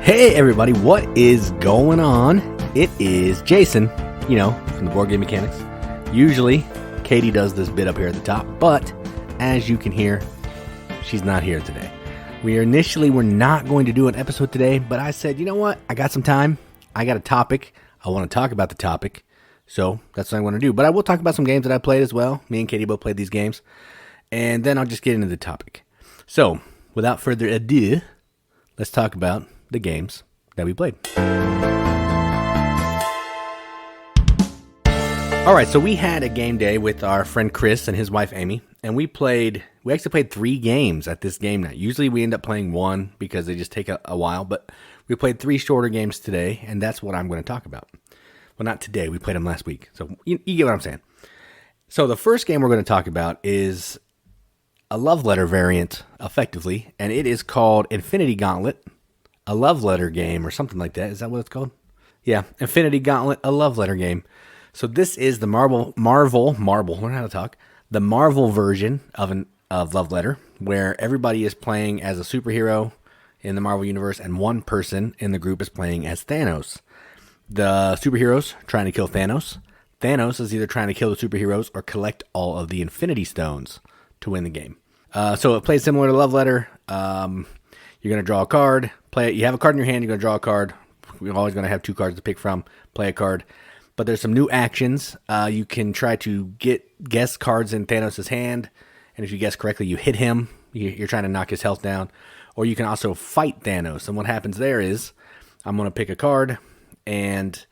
Hey everybody, what is going on? It is Jason, from the Board Game Mechanics. Usually, Katie does this bit up here at the top, but as you can hear, she's not here today. We're not going to do an episode today, but I said, you know what? I got some time. I got a topic. I want to talk about the topic, so that's what I want to do. But I will talk about some games that I played as well. Me and Katie both played these games, and then I'll just get into the topic. So, without further ado, let's talk about the games that we played. All right, so we had a game day with our friend Chris and his wife Amy, and we actually played 3 games at this game night. Usually we end up playing 1 because they just take a while, but we played 3 shorter games today, and that's what I'm going to talk about. Well, not today. We played them last week, so you get what I'm saying. So the first game we're going to talk about is a love letter variant, effectively, and it is called Infinity Gauntlet. A love letter game or something like that. Is that what it's called? Yeah, Infinity Gauntlet, a love letter game. So this is the Marvel, learn how to talk, the Marvel version of Love Letter, where everybody is playing as a superhero in the Marvel Universe, and one person in the group is playing as Thanos. The superheroes trying to kill Thanos. Thanos is either trying to kill the superheroes or collect all of the Infinity Stones to win the game. So it plays similar to Love Letter. You're going to draw a card, play it. You have a card in your hand, you're going to draw a card. We're always going to have 2 cards to pick from, play a card. But there's some new actions. You can try to guess cards in Thanos' hand, and if you guess correctly, you hit him. You're trying to knock his health down. Or you can also fight Thanos, and what happens there is, I'm going to pick a card, and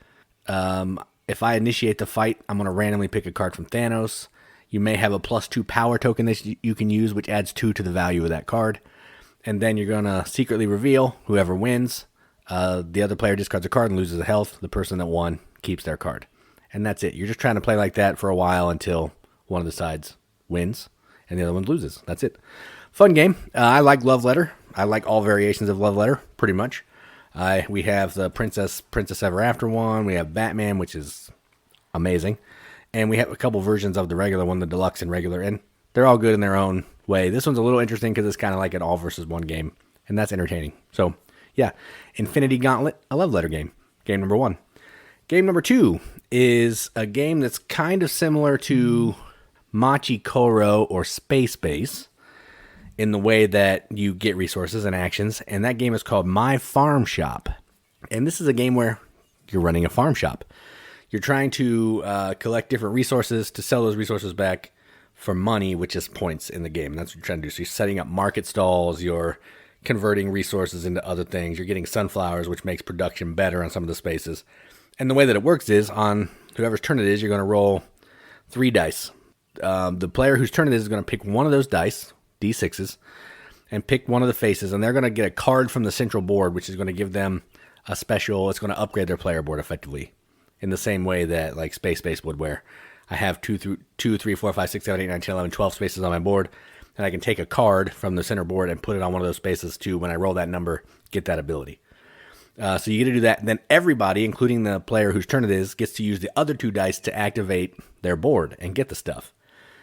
if I initiate the fight, I'm going to randomly pick a card from Thanos. You may have a +2 power token that you can use, which adds 2 to the value of that card. And then you're going to secretly reveal whoever wins. The other player discards a card and loses a health. The person that won keeps their card. And that's it. You're just trying to play like that for a while until one of the sides wins and the other one loses. That's it. Fun game. I like Love Letter. I like all variations of Love Letter, pretty much. We have the Princess Ever After one. We have Batman, which is amazing. And we have a couple versions of the regular one, the deluxe and regular. And they're all good in their own way. This one's a little interesting because it's kind of like an all versus one game, and that's entertaining. So, yeah, Infinity Gauntlet, a love letter game. Game number 1. Game number 2 is a game that's kind of similar to Machi Koro or Space Base in the way that you get resources and actions, and that game is called My Farm Shop. And this is a game where you're running a farm shop. You're trying to collect different resources to sell those resources back for money, which is points in the game. That's what you're trying to do. So you're setting up market stalls, you're converting resources into other things, you're getting sunflowers, which makes production better on some of the spaces. And the way that it works is, on whoever's turn it is, you're going to roll 3 dice. The player whose turn it is going to pick one of those dice, D6s, and pick one of the faces, and they're going to get a card from the central board, which is going to give them a special, it's going to upgrade their player board effectively, in the same way that like Space Base would, where I have 2, 3, 4, 5, 6, 7, 8, 9, 10, 11, 12 spaces on my board, and I can take a card from the center board and put it on one of those spaces to, when I roll that number, get that ability. So you get to do that, and then everybody, including the player whose turn it is, gets to use the other 2 dice to activate their board and get the stuff.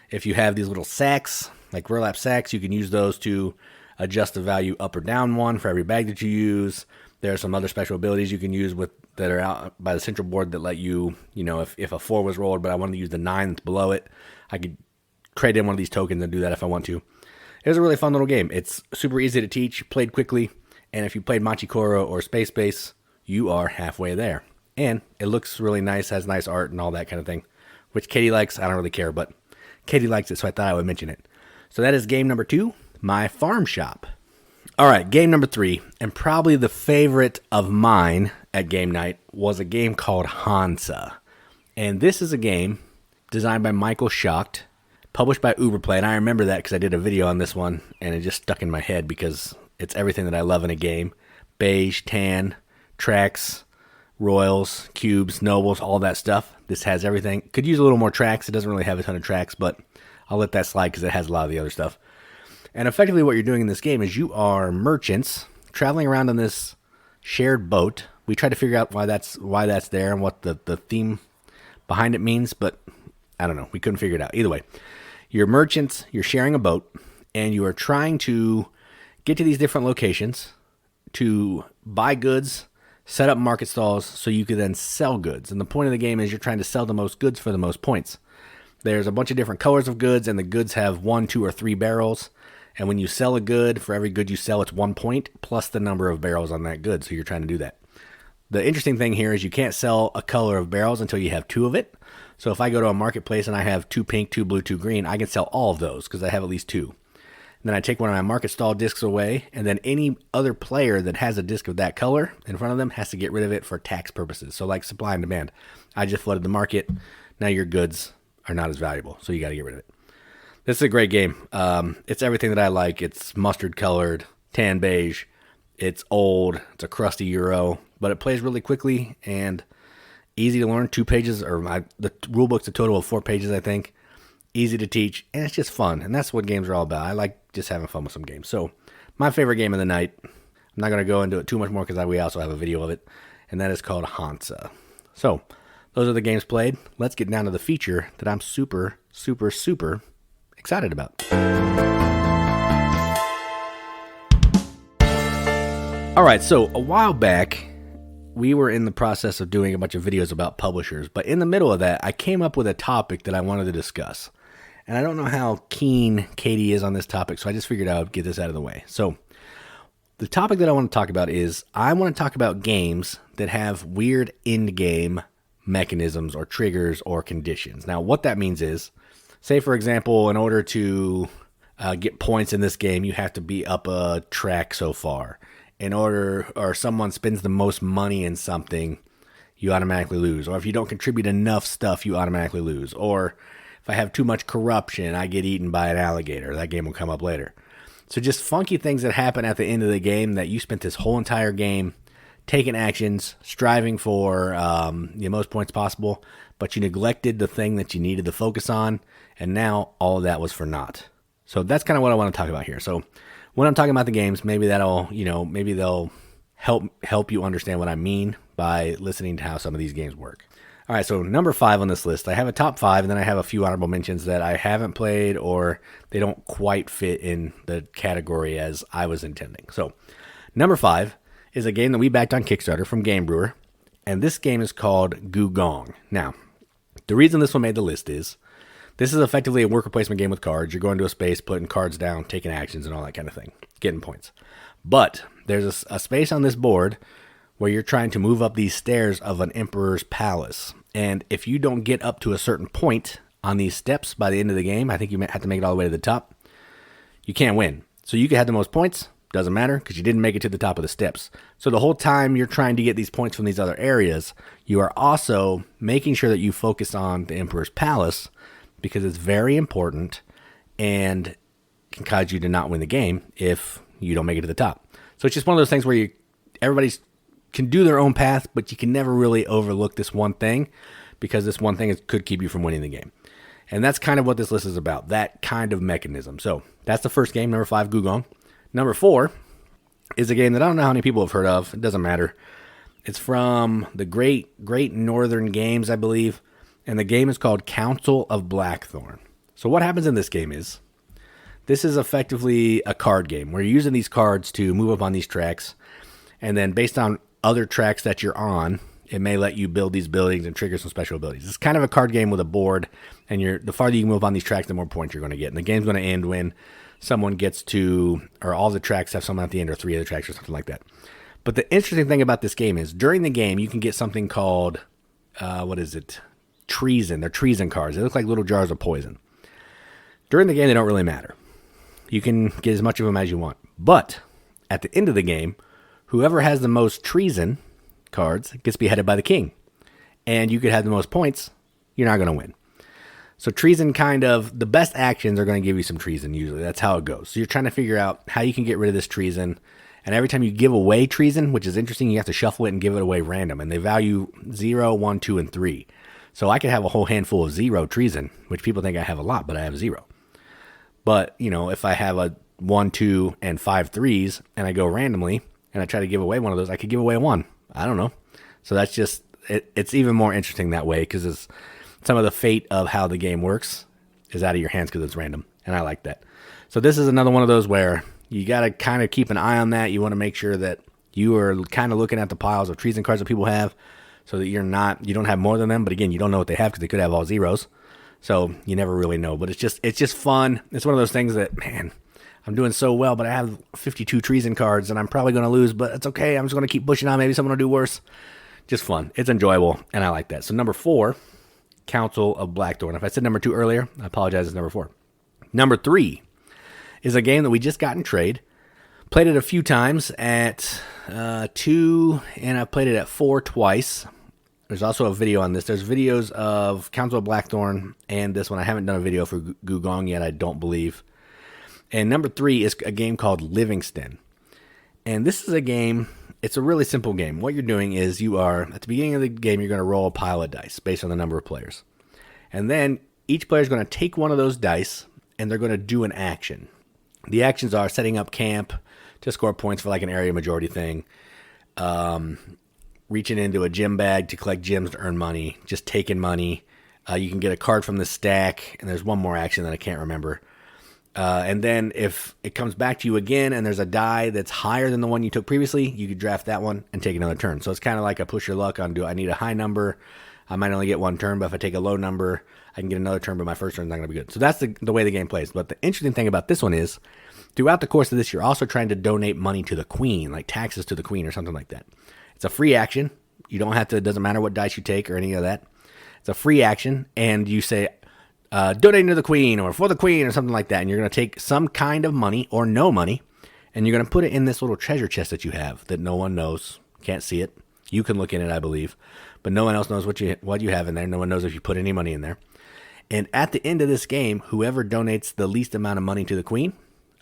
If you have these little sacks, like burlap sacks, you can use those to adjust the value up or down 1 for every bag that you use. There are some other special abilities you can use that are out by the central board that let you, if a 4 was rolled, but I wanted to use the 9 that's below it, I could trade in one of these tokens and do that if I want to. It was a really fun little game. It's super easy to teach, played quickly, and if you played Machi Koro or Space Base, you are halfway there. And it looks really nice, has nice art and all that kind of thing, which Katie likes. I don't really care, but Katie likes it, so I thought I would mention it. So that is game number 2, My Farm Shop. All right, game number 3, and probably the favorite of mine at game night, was a game called Hansa. And this is a game designed by Michael Schacht, published by Uberplay, and I remember that because I did a video on this one, and it just stuck in my head because it's everything that I love in a game. Beige, tan, tracks, royals, cubes, nobles, all that stuff. This has everything. Could use a little more tracks. It doesn't really have a ton of tracks, but I'll let that slide because it has a lot of the other stuff. And effectively what you're doing in this game is you are merchants traveling around on this shared boat. We tried to figure out why that's there and what the theme behind it means, but I don't know. We couldn't figure it out. Either way, you're merchants, you're sharing a boat, and you are trying to get to these different locations to buy goods, set up market stalls so you can then sell goods. And the point of the game is you're trying to sell the most goods for the most points. There's a bunch of different colors of goods, and the goods have 1, 2, or 3 barrels. And when you sell a good, for every good you sell, it's 1 point plus the number of barrels on that good. So you're trying to do that. The interesting thing here is you can't sell a color of barrels until you have 2 of it. So if I go to a marketplace and I have 2 pink, 2 blue, 2 green, I can sell all of those because I have at least 2. And then I take one of my market stall discs away, and then any other player that has a disc of that color in front of them has to get rid of it for tax purposes. So like supply and demand. I just flooded the market. Now your goods are not as valuable, so you got to get rid of it. This is a great game. It's everything that I like. It's mustard colored, tan beige. It's old. It's a crusty Euro, but it plays really quickly and easy to learn. 2 pages, or the rule book's a total of 4 pages, I think. Easy to teach, and it's just fun, and that's what games are all about. I like just having fun with some games. So my favorite game of the night, I'm not going to go into it too much more because we also have a video of it, and that is called Hansa. So those are the games played. Let's get down to the feature that I'm super, super, super excited about. All right, so a while back, we were in the process of doing a bunch of videos about publishers, but in the middle of that, I came up with a topic that I wanted to discuss. And I don't know how keen Katie is on this topic, so I just figured I would get this out of the way. So the topic that I want to talk about is I want to talk about games that have weird end-game mechanisms or triggers or conditions. Now, what that means is, say, for example, in order to get points in this game, you have to be up a track so far. Or someone spends the most money in something, you automatically lose. Or if you don't contribute enough stuff, you automatically lose. Or if I have too much corruption, I get eaten by an alligator. That game will come up later. So just funky things that happen at the end of the game that you spent this whole entire game taking actions, striving for the most points possible, but you neglected the thing that you needed to focus on, and now all of that was for naught. So that's kind of what I want to talk about here. So when I'm talking about the games, maybe they'll help you understand what I mean by listening to how some of these games work. All right, so number 5 on this list, I have a top 5, and then I have a few honorable mentions that I haven't played or they don't quite fit in the category as I was intending. So number 5 is a game that we backed on Kickstarter from Game Brewer, and this game is called Gugong. Now, the reason this one made the list is this is effectively a worker placement game with cards. You're going to a space, putting cards down, taking actions, and all that kind of thing, getting points. But there's a space on this board where you're trying to move up these stairs of an emperor's palace. And if you don't get up to a certain point on these steps by the end of the game, I think you have to make it all the way to the top, you can't win. So you can have the most points, doesn't matter, because you didn't make it to the top of the steps. So the whole time you're trying to get these points from these other areas, you are also making sure that you focus on the emperor's palace, because it's very important and can cause you to not win the game if you don't make it to the top. So it's just one of those things where everybody can do their own path, but you can never really overlook this one thing, because this one thing could keep you from winning the game. And that's kind of what this list is about, that kind of mechanism. So that's the first game, number 5, Gugong. Number 4 is a game that I don't know how many people have heard of. It doesn't matter. It's from the Great Northern Games, I believe. And the game is called Council of Blackthorn. So what happens in this game is, this is effectively a card game where you're using these cards to move up on these tracks. And then based on other tracks that you're on, it may let you build these buildings and trigger some special abilities. It's kind of a card game with a board, and the farther you move on these tracks, the more points you're going to get. And the game's going to end when someone gets to, or all the tracks have someone at the end, or 3 of the tracks, or something like that. But the interesting thing about this game is, during the game, you can get something called, Treason. They're Treason Cards. They look like little jars of poison. During the game, they don't really matter. You can get as much of them as you want. But at the end of the game, whoever has the most Treason cards gets beheaded by the king. And you could have the most points, you're not going to win. So treason, the best actions are going to give you some treason usually. That's how it goes. So you're trying to figure out how you can get rid of this treason. And every time you give away treason, which is interesting, you have to shuffle it and give it away random. And they value 0, 1, 2, and 3. So I could have a whole handful of 0 treason, which people think I have a lot, but I have 0. But, if I have a 1, 2, and 5 threes, and I go randomly, and I try to give away one of those, I could give away 1. I don't know. So that's just, it's even more interesting that way, because some of the fate of how the game works is out of your hands because it's random. And I like that. So this is another one of those where you got to kind of keep an eye on that. You want to make sure that You are kind of looking at the piles of treason cards that people have, so that you don't have more than them. But again, you don't know what they have because they could have all zeros. So you never really know. But it's just fun. It's one of those things that, man, I'm doing so well, but I have 52 treason cards, and I'm probably going to lose. But it's okay. I'm just going to keep pushing on. Maybe someone will do worse. Just fun. It's enjoyable, and I like that. So number 4, Council of Blackthorn. If I said number 2 earlier, I apologize. It's number 4. Number 3 is a game that we just got in trade. Played it a few times at 2, and I've played it at 4 twice. There's also a video on this. There's videos of Council of Blackthorn and this one. I haven't done a video for Gugong yet, I don't believe. And number 3 is a game called Livingstone. And this is a game, it's a really simple game. What you're doing is you are, at the beginning of the game, you're going to roll a pile of dice based on the number of players. And then each player is going to take one of those dice, and they're going to do an action. The actions are setting up camp to score points for like an area majority thing. Reaching into a gem bag to collect gems to earn money. Just taking money. You can get a card from the stack, and there's one more action that I can't remember. And then if it comes back to you again and there's a die that's higher than the one you took previously, you could draft that one and take another turn. So it's kind of like a push your luck on, do I need a high number? I might only get one turn, but if I take a low number, I can get another turn, but my first turn is not going to be good. So that's the way the game plays. But the interesting thing about this one is, throughout the course of this, you're also trying to donate money to the queen, like taxes to the queen or something like that. It's a free action. You don't have to, it doesn't matter what dice you take or any of that. It's a free action, and you say, donating to the queen or for the queen or something like that, and you're going to take some kind of money or no money, and you're going to put it in this little treasure chest that you have that no one knows, can't see it. You can look in it, I believe, but no one else knows what you have in there. No one knows if you put any money in there. And at the end of this game, whoever donates the least amount of money to the queen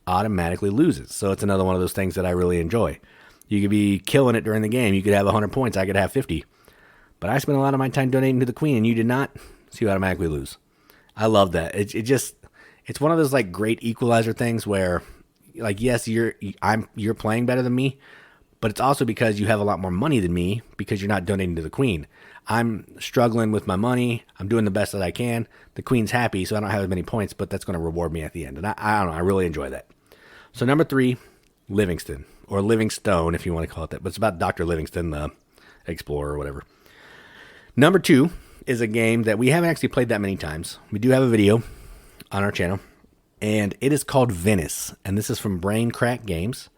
automatically loses. So it's another one of those things that I really enjoy. You could be killing it during the game. You could have 100 points. I could have 50. But I spent a lot of my time donating to the queen, and you did not, so you automatically lose. I love that. It's one of those like great equalizer things where, like, yes, you're playing better than me, but it's also because you have a lot more money than me because you're not donating to the queen. I'm struggling with my money. I'm doing the best that I can. The queen's happy, so I don't have as many points, but that's going to reward me at the end. And I don't know. I really enjoy that. So number 3, Livingstone, or Livingstone if you want to call it that. But it's about Dr. Livingstone, the explorer or whatever. Number 2 is a game that we haven't actually played that many times. We do have a video on our channel, and it is called Venice. And this is from Brain Crack Games.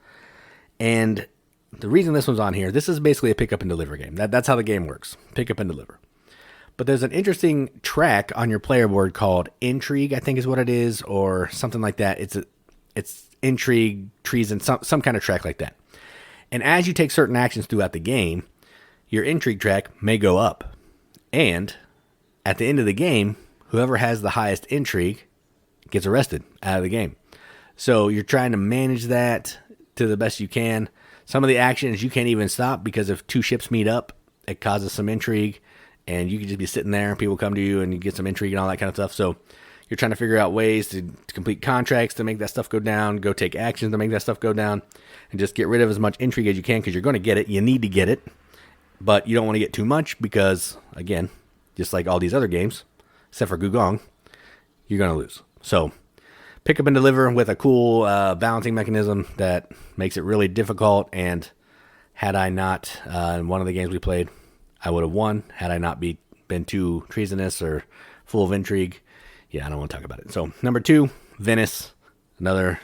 And the reason this one's on here, this is basically a pick up and deliver game. That's how the game works. Pick up and deliver. But there's an interesting track on your player board called Intrigue, I think is what it is, or something like that. It's Intrigue, Treason, some kind of track like that. And as you take certain actions throughout the game, your Intrigue track may go up. And at the end of the game, whoever has the highest intrigue gets arrested out of the game. So you're trying to manage that to the best you can. Some of the actions you can't even stop because if 2 ships meet up, it causes some intrigue, and you can just be sitting there and people come to you and you get some intrigue and all that kind of stuff. So you're trying to figure out ways to complete contracts to make that stuff go down, go take actions to make that stuff go down, and just get rid of as much intrigue as you can because you're going to get it. You need to get it, but you don't want to get too much because, again, just like all these other games, except for Gugong, you're going to lose. So pick up and deliver with a cool balancing mechanism that makes it really difficult. And had I not, in one of the games we played, I would have won. Had I not been too treasonous or full of intrigue. Yeah, I don't want to talk about it. So number 2, Venice, another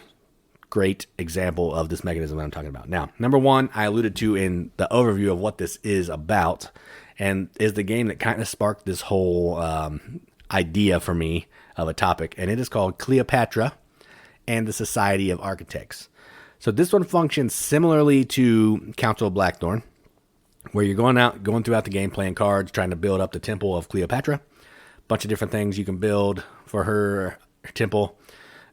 great example of this mechanism that I'm talking about. Now, number 1, I alluded to in the overview of what this is about, and is the game that kind of sparked this whole idea for me of a topic, and it is called Cleopatra and the Society of Architects. So this one functions similarly to Council of Blackthorn, where you're going throughout the game, playing cards, trying to build up the temple of Cleopatra. Bunch of different things you can build for her temple,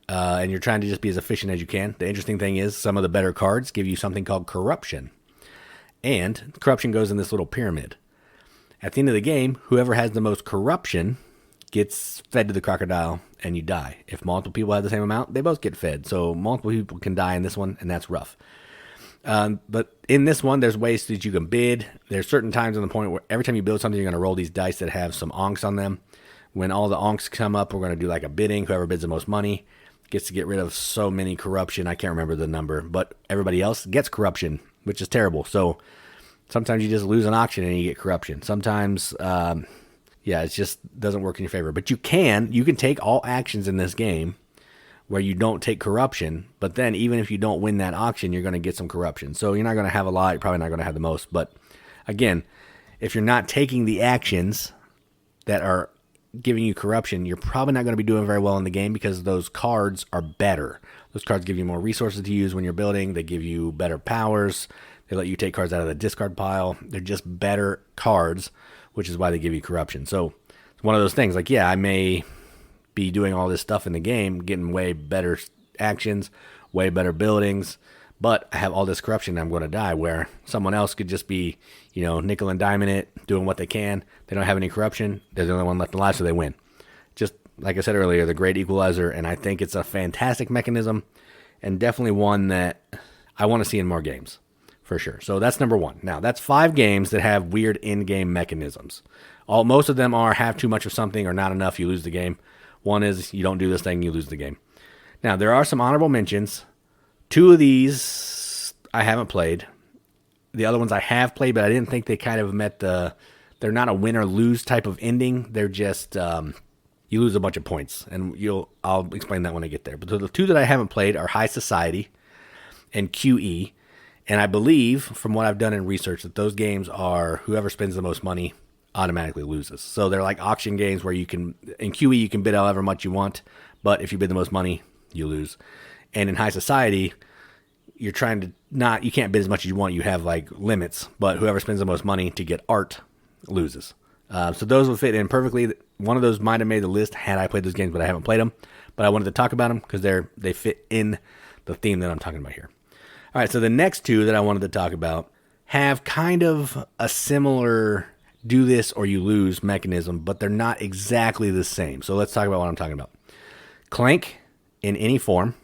and you're trying to just be as efficient as you can. The interesting thing is some of the better cards give you something called corruption, and corruption goes in this little pyramid. At the end of the game, whoever has the most corruption gets fed to the crocodile, and you die. If multiple people have the same amount, they both get fed. So multiple people can die in this one, and that's rough. But in this one, there's ways that you can bid. There's certain times on the point where every time you build something, you're going to roll these dice that have some onks on them. When all the onks come up, we're going to do like a bidding. Whoever bids the most money gets to get rid of so many corruption. I can't remember the number, but everybody else gets corruption. which is terrible. So sometimes you just lose an auction and you get corruption. Sometimes, it just doesn't work in your favor. But you can take all actions in this game where you don't take corruption, but then even if you don't win that auction, you're going to get some corruption. So you're not going to have a lot, you're probably not going to have the most. But again, if you're not taking the actions that are giving you corruption, you're probably not going to be doing very well in the game because those cards are better. Those cards give you more resources to use when you're building. They give you better powers. They let you take cards out of the discard pile. They're just better cards, which is why they give you corruption. So it's one of those things like, I may be doing all this stuff in the game, getting way better actions, way better buildings, but I have all this corruption and I'm going to die, where someone else could just be, nickel and diming it, doing what they can. They don't have any corruption. They're the only one left alive, so they win. Just like I said earlier, the great equalizer, and I think it's a fantastic mechanism and definitely one that I want to see in more games, for sure. So that's number one. Now, that's 5 games that have weird in-game mechanisms. Most of them have too much of something or not enough, you lose the game. One is you don't do this thing, you lose the game. Now, there are some honorable mentions. 2 of these I haven't played. The other ones I have played, but I didn't think they kind of met they're not a win or lose type of ending. They're just, you lose a bunch of points. And I'll explain that when I get there. But the 2 that I haven't played are High Society and QE. And I believe, from what I've done in research, that those games are whoever spends the most money automatically loses. So they're like auction games where in QE you can bid however much you want, but if you bid the most money, you lose. And in High Society, you're trying to you can't bid as much as you want. You have like limits, but whoever spends the most money to get art loses. So those would fit in perfectly. One of those might have made the list had I played those games, but I haven't played them. But I wanted to talk about them because they fit in the theme that I'm talking about here. All right, so the next 2 that I wanted to talk about have kind of a similar do this or you lose mechanism, but they're not exactly the same. So let's talk about what I'm talking about. Clank in any form,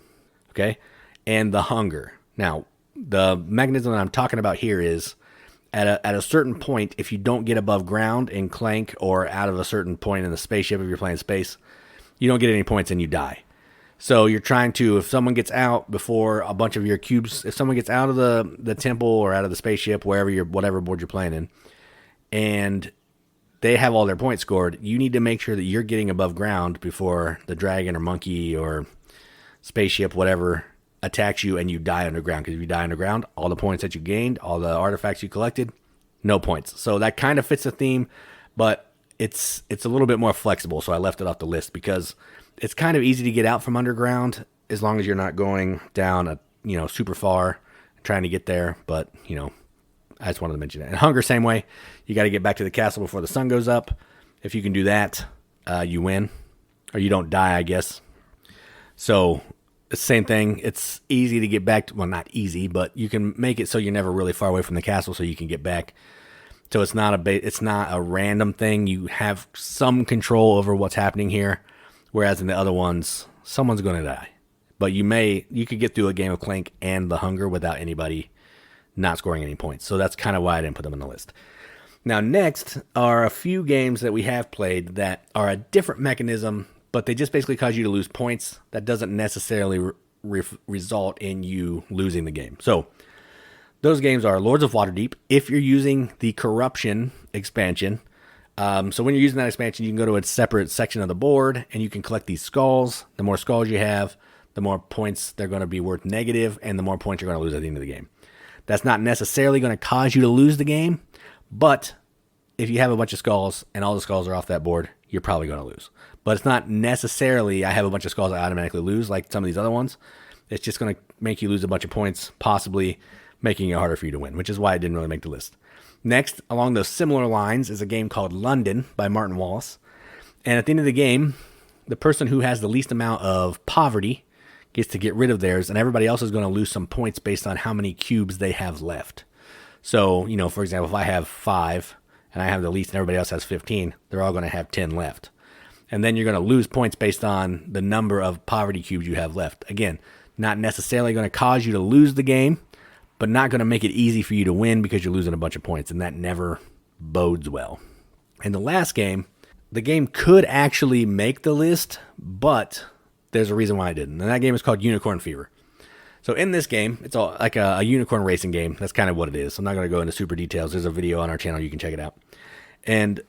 okay, and the hunger. Now, the mechanism that I'm talking about here is at a certain point, if you don't get above ground in Clank or out of a certain point in the spaceship, if you're playing space, you don't get any points and you die. So you're trying to, if someone gets out before a bunch of your cubes, if someone gets out of the temple or out of the spaceship, whatever board you're playing in, and they have all their points scored, you need to make sure that you're getting above ground before the dragon or monkey or spaceship, whatever, attacks you and you die underground. Because if you die underground, all the points that you gained, all the artifacts you collected, no points. So that kind of fits the theme, but it's a little bit more flexible. So I left it off the list because it's kind of easy to get out from underground as long as you're not going down super far trying to get there. But I just wanted to mention it. And hunger, same way. You got to get back to the castle before the sun goes up. If you can do that, you win. Or you don't die, I guess. So, the same thing. It's easy to get back to, well, not easy, but you can make it so you're never really far away from the castle so you can get back. So it's not a random thing. You have some control over what's happening here. Whereas in the other ones, someone's going to die. But you could get through a game of Clank and the hunger without anybody not scoring any points. So that's kind of why I didn't put them on the list. Now, next are a few games that we have played that are a different mechanism, but they just basically cause you to lose points. That doesn't necessarily result in you losing the game. So those games are Lords of Waterdeep, if you're using the Corruption expansion. So when you're using that expansion, you can go to a separate section of the board, and you can collect these skulls. The more skulls you have, the more points they're going to be worth negative, and the more points you're going to lose at the end of the game. That's not necessarily going to cause you to lose the game, but if you have a bunch of skulls and all the skulls are off that board, you're probably going to lose. But it's not necessarily I have a bunch of skulls I automatically lose like some of these other ones. It's just going to make you lose a bunch of points, possibly making it harder for you to win, which is why it didn't really make the list. Next, along those similar lines, is a game called London by Martin Wallace. And at the end of the game, the person who has the least amount of poverty gets to get rid of theirs, and everybody else is going to lose some points based on how many cubes they have left. So, for example, if I have 5 and I have the least and everybody else has 15, they're all going to have 10 left. And then you're going to lose points based on the number of poverty cubes you have left. Again, not necessarily going to cause you to lose the game, but not going to make it easy for you to win because you're losing a bunch of points, and that never bodes well. And the last game, the game could actually make the list, but there's a reason why I didn't. And that game is called Unicorn Fever. So in this game, it's all like a unicorn racing game. That's kind of what it is. I'm not going to go into super details. There's a video on our channel. You can check it out. And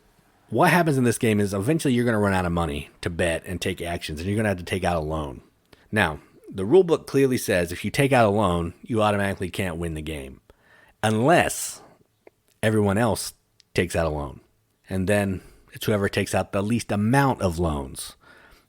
what happens in this game is eventually you're going to run out of money to bet and take actions, and you're going to have to take out a loan. Now, the rule book clearly says if you take out a loan, you automatically can't win the game unless everyone else takes out a loan. And then it's whoever takes out the least amount of loans.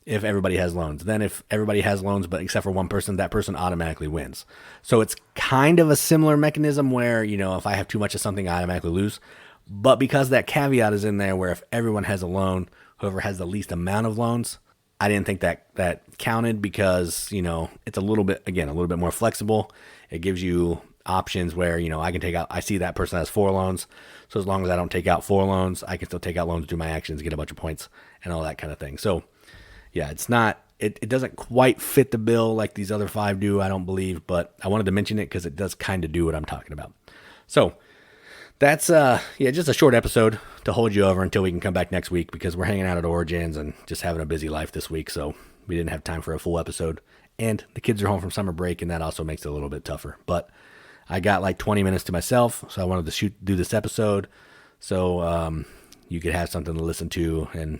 If everybody has loans, then if everybody has loans, but except for one person, that person automatically wins. So it's kind of a similar mechanism where, if I have too much of something, I automatically lose. But because that caveat is in there where if everyone has a loan, whoever has the least amount of loans, I didn't think that counted because, it's a little bit more flexible. It gives you options where, I can take out, I see that person has 4 loans. So as long as I don't take out 4 loans, I can still take out loans, do my actions, get a bunch of points and all that kind of thing. So yeah, it doesn't quite fit the bill like these other 5 do, I don't believe, but I wanted to mention it because it does kind of do what I'm talking about. So that's, just a short episode to hold you over until we can come back next week because we're hanging out at Origins and just having a busy life this week. So we didn't have time for a full episode and the kids are home from summer break and that also makes it a little bit tougher, but I got like 20 minutes to myself. So I wanted to do this episode so, you could have something to listen to and,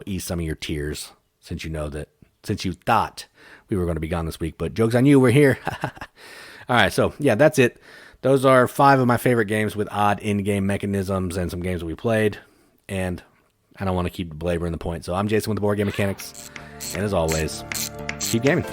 ease some of your tears. Since you thought we were going to be gone this week, but joke's on you, we're here. All right, so yeah, that's it. Those are 5 of my favorite games with odd in-game mechanisms and some games that we played, and I don't want to keep belaboring the point. So I'm Jason with the Board Game Mechanics, and as always, keep gaming.